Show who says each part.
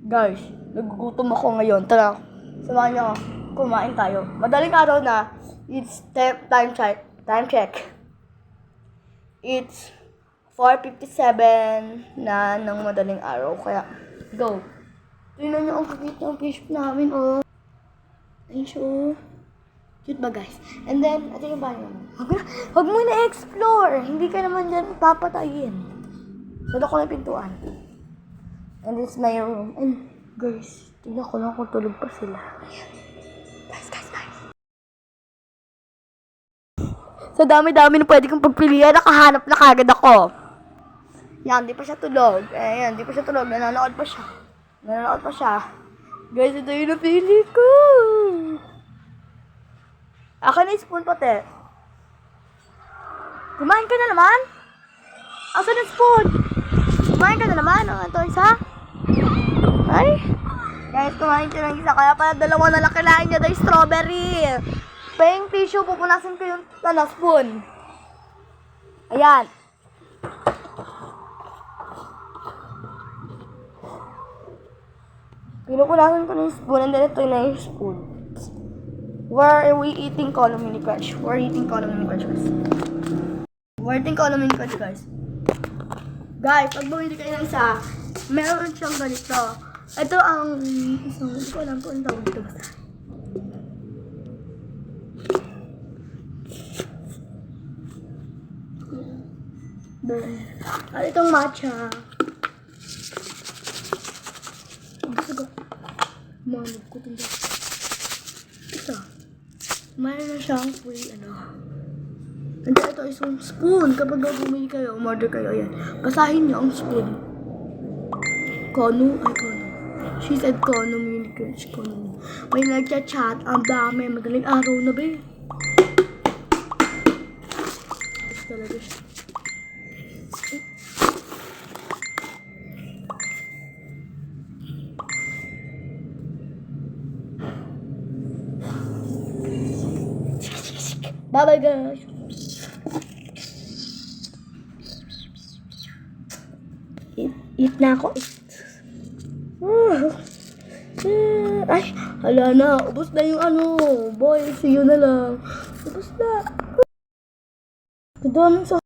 Speaker 1: Guys, nagugutom ako ngayon. Tara, samahan niyo ako. Kumain tayo. Madaling araw na. It's time check. Time check. It's 4:57 na ng madaling araw. Kaya, go. Tingnan niyo ang cute ng fish namin, oh. Ayun siya, oh. Cute ba, guys? And then, ito yung banyo mo. Huwag mo na-explore. Hindi ka naman dyan papatayin. Sada ko na pintuan. And this is my room. And, guys, tingnan ko lang kung tulog pa sila. Ayan. Guys. Sa dami-dami na pwede kong pagpilian, nakahanap na kagad ako. Yan, di pa siya tulog. Ayan, di pa siya tulog. Nanonood pa siya. Guys, ito yung napili ko. Akin na yung spoon pati. Kumain ka na naman? Asan yung spoon? Kumain ka na naman? Ito isa? Ay? Guys, kumain ka ng isa. Kaya pala dalawa na lang kailangan niya dahil strawberry. Paying tissue, pupunasin ko yung spoon. Ayan. Pinupunasan ko na yung spoon and then ito na yung spoon. Where are we eating Color Mini Crunch? We're eating Color Mini Crunch, guys. Guys, pag bumili kayo ng isa, meron siyang ganito. Ito ang isang, hindi ko alam kung tawag dito basta. At itong matcha. Manog ko ito. Ito. Mayroon na siyang free, And ito isang spoon. Kapag bumili kayo, umorder kayo, ayan. Basahin niyo ang spoon. Kono. She said Kono, Mini Crunch, Kono. May nagchat-chat. Ang dami. Madaling araw na ba eh. Ito talaga siya. Bye-bye, guys. Eat na ako. Ay, hala na. Ubus na yung boy, see you na lang. Ubus na. Kadaming sa